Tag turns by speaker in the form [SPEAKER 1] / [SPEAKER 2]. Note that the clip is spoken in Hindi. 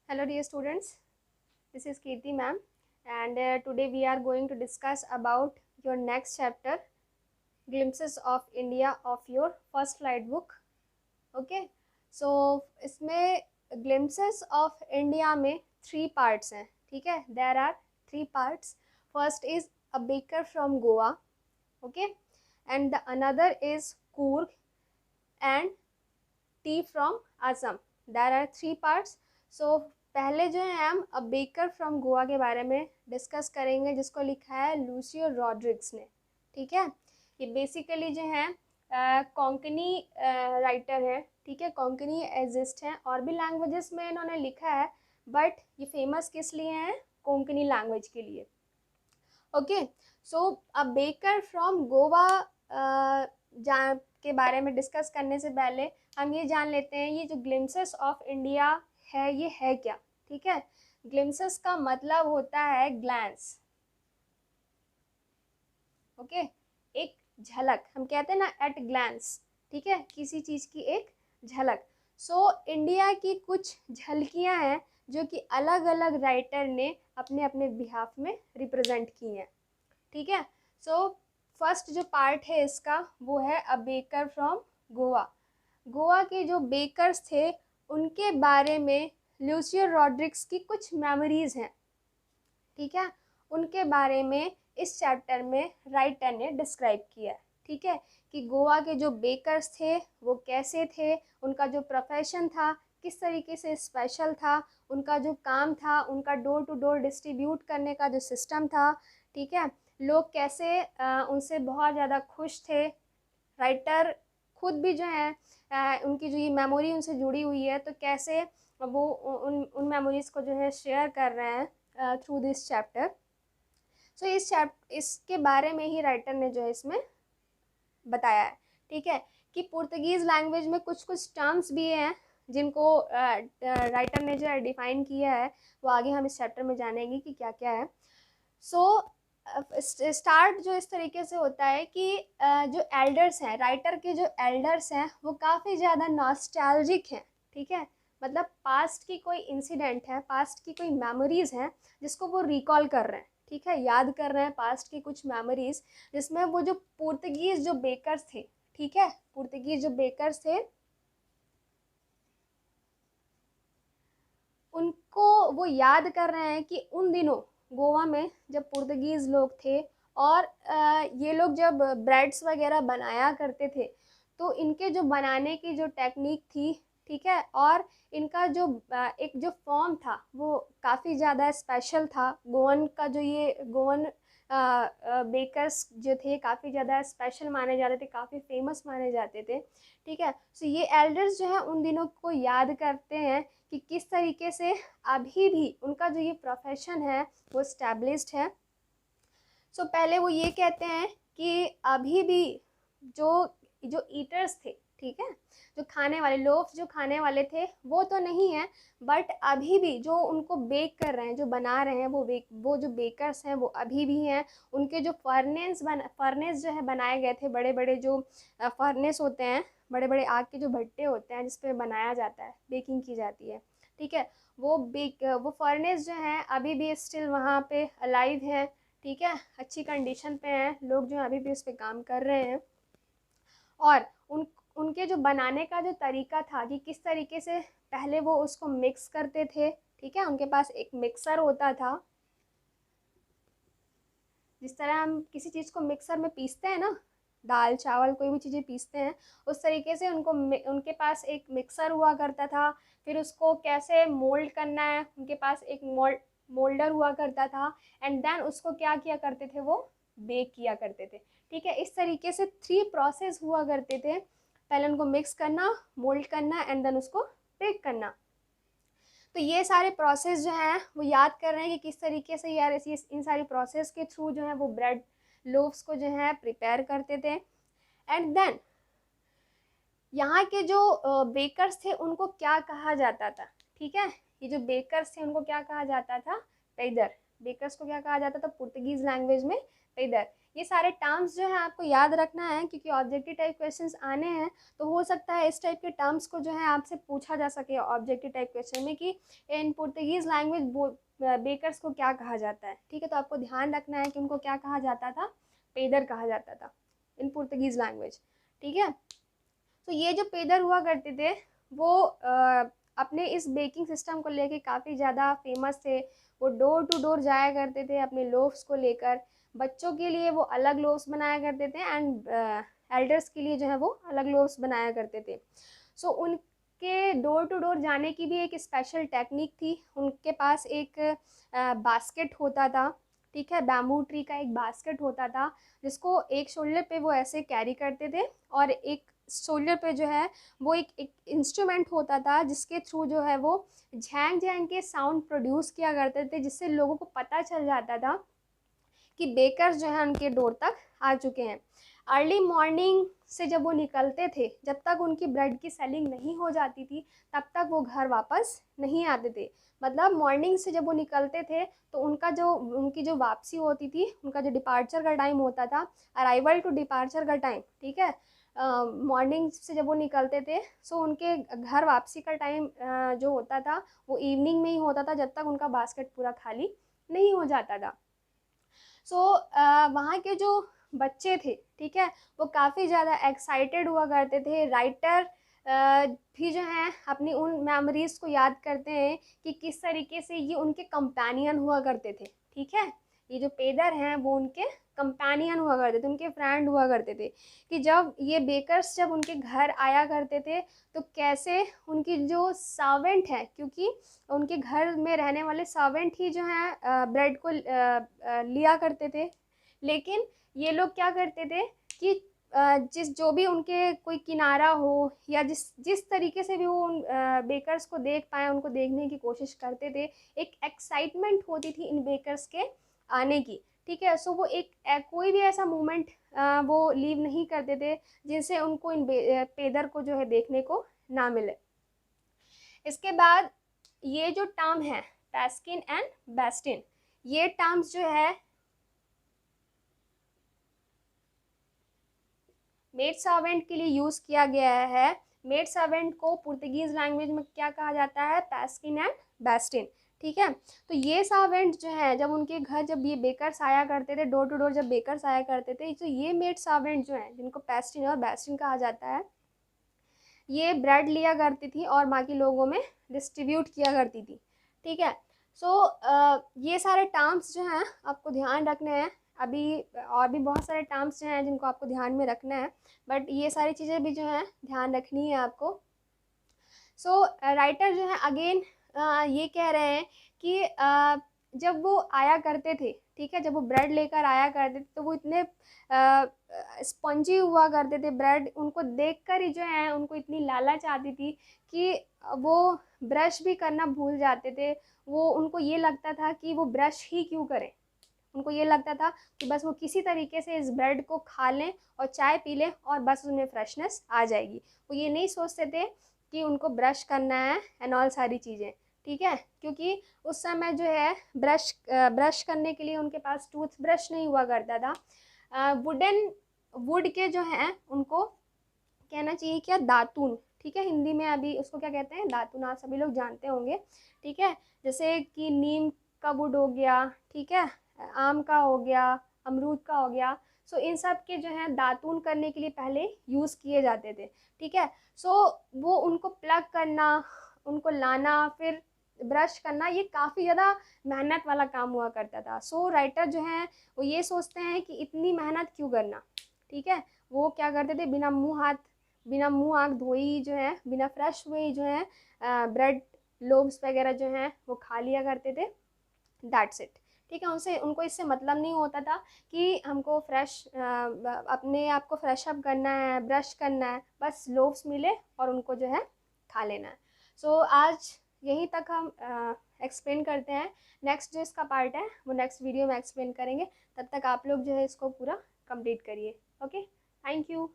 [SPEAKER 1] Hello dear students, this is Kirti ma'am and today we are going to discuss about your next chapter Glimpses of India of your first flight book. Okay, so इसमें Glimpses of India में 3 parts हैं, ठीक है. There are 3 parts. First is a baker from Goa, okay, and the another is Coorg and tea from Assam. There are 3 parts. So पहले जो है हम अ बेकर फ्रॉम गोवा के बारे में डिस्कस करेंगे, जिसको लिखा है लूसियो रॉड्रिग्स ने. ठीक है, ये बेसिकली जो है कोंकणी राइटर है. ठीक है, कोंकणी एग्जिस्ट है, और भी लैंग्वेजेस में इन्होंने लिखा है, बट ये फेमस किस लिए हैं? कोंकणी लैंग्वेज के लिए. Okay, so a baker from Goa के बारे में डिस्कस करने से पहले हम ये जान लेते हैं ये जो ग्लिम्सेस ऑफ इंडिया है ये है क्या. ठीक है, ग्लिम्सेस का मतलब होता है ग्लैंस. ओके, एक झलक, हम कहते हैं ना एट ग्लैंस. ठीक है, किसी चीज की एक झलक. सो इंडिया की कुछ झलकियां हैं जो कि अलग अलग राइटर ने अपने अपने बिहाफ में रिप्रेजेंट की हैं. ठीक है, सो फर्स्ट जो पार्ट है इसका वो है a baker from Goa. Goa के जो बेकर्स थे उनके बारे में लूसियो रॉड्रिग्स की कुछ मेमोरीज हैं. ठीक है, उनके बारे में इस चैप्टर में राइटर ने डिस्क्राइब किया है. ठीक है, कि गोवा के जो बेकर्स थे वो कैसे थे, उनका जो प्रोफेशन था किस तरीके से स्पेशल था, उनका जो काम था, उनका डोर टू डोर डिस्ट्रीब्यूट करने का जो सिस्टम था. ठीक है, लोग कैसे उनसे बहुत ज़्यादा खुश थे. राइटर खुद भी जो है उनकी जो ये मेमोरी उनसे जुड़ी हुई है, तो कैसे वो उन मेमोरीज़ को जो है शेयर कर रहे हैं थ्रू दिस चैप्टर. सो इसके बारे में ही राइटर ने जो है इसमें बताया है. ठीक है, कि पुर्तगीज़ लैंग्वेज में कुछ कुछ टर्म्स भी हैं जिनको राइटर ने जो है डिफाइन किया है, वो आगे हम इस चैप्टर में जानेंगे कि क्या क्या है. सो स्टार्ट जो इस तरीके से होता है कि जो एल्डर्स हैं, राइटर के जो एल्डर्स हैं वो काफ़ी ज़्यादा नॉस्टैल्जिक हैं. ठीक है, मतलब पास्ट की कोई इंसिडेंट है, पास्ट की कोई मेमोरीज़ हैं जिसको वो रिकॉल कर रहे हैं. ठीक है, याद कर रहे हैं पास्ट की कुछ मेमोरीज़, जिसमें वो जो पुर्तगीज़ जो बेकर्स थे, ठीक है, पुर्तगीज़ जो बेकर्स थे उनको वो याद कर रहे हैं कि उन दिनों गोवा में जब पुर्तगीज़ लोग थे और ये लोग जब ब्रेड्स वगैरह बनाया करते थे, तो इनके जो बनाने की जो टेक्निक थी, ठीक है, और इनका जो एक जो फॉर्म था वो काफ़ी ज़्यादा स्पेशल था. गोवन का जो ये गोवन बेकर्स जो थे काफ़ी ज़्यादा स्पेशल माने जाते थे, काफ़ी फेमस माने जाते थे. ठीक है, सो ये एल्डर्स जो है उन दिनों को याद करते हैं कि किस तरीके से अभी भी उनका जो ये प्रोफेशन है वो स्टैब्लिश्ड है. सो पहले वो ये कहते हैं कि अभी भी जो जो ईटर्स थे, ठीक है, जो खाने वाले लोग जो खाने वाले थे वो तो नहीं है, बट अभी भी जो उनको बेक कर रहे हैं, जो बना रहे हैं, वो जो बेकर्स हैं वो अभी भी हैं. उनके जो फर्नेस जो है बनाए गए थे, बड़े बड़े जो फर्नेस होते हैं, बड़े बड़े आग के जो भट्टे होते हैं जिस पे बनाया जाता है, बेकिंग की जाती है. ठीक है, वो फर्नेस जो है अभी भी स्टिल वहाँ पे अलाइव है. ठीक है, अच्छी कंडीशन पे हैं, लोग जो हैं अभी भी उस पर काम कर रहे हैं. और उनके जो बनाने का जो तरीका था कि किस तरीके से पहले वो उसको मिक्स करते थे. ठीक है, उनके पास एक मिक्सर होता था, जिस तरह हम किसी चीज़ को मिक्सर में पीसते हैं ना, दाल चावल कोई भी चीज़ें पीसते हैं, उस तरीके से उनके पास एक मिक्सर हुआ करता था. फिर उसको कैसे मोल्ड करना है, उनके पास एक मोल्डर हुआ करता था. एंड देन उसको क्या किया करते थे, वो बेक किया करते थे. ठीक है, इस तरीके से 3 प्रोसेस हुआ करते थे. पहले उनको मिक्स करना, मोल्ड करना एंड देन उसको बेक करना. तो ये सारे प्रोसेस जो हैं वो याद कर रहे हैं कि किस तरीके से यार इन सारी प्रोसेस के थ्रू जो है वो ब्रेड लोव्स को जो है प्रिपेयर करते थे. एंड देन यहाँ के जो बेकर्स थे उनको क्या कहा जाता था. ठीक है, ये जो बेकर्स थे उनको क्या कहा जाता था? पेडर. बेकर्स को क्या कहा जाता था पुर्तगीज लैंग्वेज में? पेदर। ये सारे टर्म्स जो है आपको याद रखना है, क्योंकि ऑब्जेक्टिव टाइप क्वेश्चंस आने हैं, तो हो सकता है इस टाइप के टर्म्स को जो है आपसे पूछा जा सके ऑब्जेक्टिव टाइप क्वेश्चन में कि इन पुर्तगीज़ लैंग्वेज बेकर्स को क्या कहा जाता है। ठीक है, तो आपको ध्यान रखना है कि उनको क्या कहा जाता था, पेदर कहा जाता था इन पुर्तगीज़ लैंग्वेज। ठीक है, तो ये जो पेदर हुआ करते थे वो अपने इस बेकिंग सिस्टम को लेके काफ़ी ज़्यादा फेमस थे। वो डोर टू डोर जाया करते थे अपने लोफ्स को लेकर। बच्चों के लिए वो अलग लोफ्स बनाया करते थे एंड एल्डर्स के लिए जो है वो अलग लोफ्स बनाया करते थे। सो उनके डोर टू डोर जाने की भी एक स्पेशल टेक्निक थी। उनके पास एक बास्केट होता था, ठीक है, बैम्बू ट्री का एक बास्केट होता था, जिसको एक शोल्डर पे वो ऐसे कैरी करते थे, और एक शोल्डर पे जो है वो एक इंस्ट्रूमेंट होता था जिसके थ्रू जो है वो झैंग झैंग के साउंड प्रोड्यूस किया करते थे, जिससे लोगों को पता चल जाता था कि बेकर्स जो है उनके डोर तक आ चुके हैं। अर्ली मॉर्निंग से जब वो निकलते थे, जब तक उनकी ब्रेड की सेलिंग नहीं हो जाती थी तब तक वो घर वापस नहीं आते थे। मतलब मॉर्निंग से जब वो निकलते थे तो उनकी जो वापसी होती थी, उनका जो डिपार्चर का टाइम होता था, अराइवल टू डिपार्चर का टाइम, ठीक है, मॉर्निंग से जब वो निकलते थे सो उनके घर वापसी का टाइम जो होता था वो इवनिंग में ही होता था, जब तक उनका बास्केट पूरा खाली नहीं हो जाता था। सो वहाँ के जो बच्चे थे, ठीक है, वो काफ़ी ज़्यादा एक्साइटेड हुआ करते थे। राइटर भी जो हैं अपनी उन मेमोरीज़ को याद करते हैं कि किस तरीके से ये उनके कंपेनियन हुआ करते थे। ठीक है, ये जो पेदर हैं वो उनके कंपेनियन हुआ करते थे, उनके फ्रेंड हुआ करते थे, कि जब ये बेकर्स जब उनके घर आया करते थे तो कैसे उनकी जो सर्वेंट है, क्योंकि उनके घर में रहने वाले सर्वेंट ही जो हैं ब्रेड को लिया करते थे, लेकिन ये लोग क्या करते थे कि जिस जो भी उनके कोई किनारा हो या जिस जिस तरीके से भी वो उन बेकर्स को देख पाए, उनको देखने की कोशिश करते थे। एक एक्साइटमेंट होती थी इन बेकर्स के आने की। ठीक है, सो वो कोई भी ऐसा मोमेंट वो लीव नहीं करते थे जिनसे उनको इन पेदर को जो है देखने को ना मिले। इसके बाद ये जो टर्म है पैस्किन एंड बेस्टिन, ये टर्म्स जो है मेड सर्वेंट के लिए यूज़ किया गया है। मेड सर्वेंट को पुर्तगीज़ लैंग्वेज में क्या कहा जाता है, पैस्किन एंड बेस्टिन। ठीक है, तो ये सर्वेंट जो है जब उनके घर जब ये बेकर्स आया करते थे, डोर टू डोर जब बेकर्स आया करते थे, तो ये मेड सर्वेंट जो है जिनको पैस्टिन और बेस्टिन कहा जाता है, ये ब्रेड लिया करती थी और बाकी लोगों में डिस्ट्रीब्यूट किया करती थी। ठीक है, सो ये सारे टर्म्स जो हैं आपको ध्यान रखने हैं। अभी और भी बहुत सारे टर्म्स जो हैं जिनको आपको ध्यान में रखना है, बट ये सारी चीज़ें भी जो हैं ध्यान रखनी है आपको। सो राइटर जो है अगेन ये कह रहे हैं कि जब वो आया करते थे, ठीक है, जब वो ब्रेड लेकर आया करते थे तो वो इतने स्पंजी हुआ करते थे, ब्रेड उनको देखकर ही जो है उनको इतनी लालच आती थी कि वो ब्रश भी करना भूल जाते थे। वो उनको ये लगता था कि वो ब्रश ही क्यों करें, उनको ये लगता था कि बस वो किसी तरीके से इस ब्रेड को खा लें और चाय पी लें और बस उनमें फ्रेशनेस आ जाएगी। वो ये नहीं सोचते थे कि उनको ब्रश करना है एंड ऑल सारी चीज़ें। ठीक है, क्योंकि उस समय जो है ब्रश करने के लिए उनके पास टूथ ब्रश नहीं हुआ करता था। वुड के जो हैं उनको कहना चाहिए क्या, दातून। ठीक है, हिंदी में अभी उसको क्या कहते हैं, दातून, आप सभी लोग जानते होंगे। ठीक है, जैसे कि नीम का वुड हो गया, ठीक है, आम का हो गया, अमरूद का हो गया। सो इन सब के जो है दातून करने के लिए पहले यूज़ किए जाते थे। ठीक है, सो वो उनको प्लग करना, उनको लाना, फिर ब्रश करना, ये काफ़ी ज़्यादा मेहनत वाला काम हुआ करता था। सो राइटर जो हैं वो ये सोचते हैं कि इतनी मेहनत क्यों करना। ठीक है, वो क्या करते थे, बिना मुंह आँख धोए ही जो है, बिना फ्रेश हुए ही जो है ब्रेड लोव्स वगैरह जो हैं वो खा लिया करते थे। That's it. ठीक है, उनको इससे मतलब नहीं होता था कि हमको अपने आप को फ्रेश अप करना है, ब्रश करना है, बस लोव्स मिले और उनको जो है खा लेना है। सो आज यहीं तक हम एक्सप्लेन करते हैं। नेक्स्ट जो इसका पार्ट है वो नेक्स्ट वीडियो में एक्सप्लेन करेंगे। तब तक आप लोग जो है इसको पूरा कंप्लीट करिए। Okay, thank you.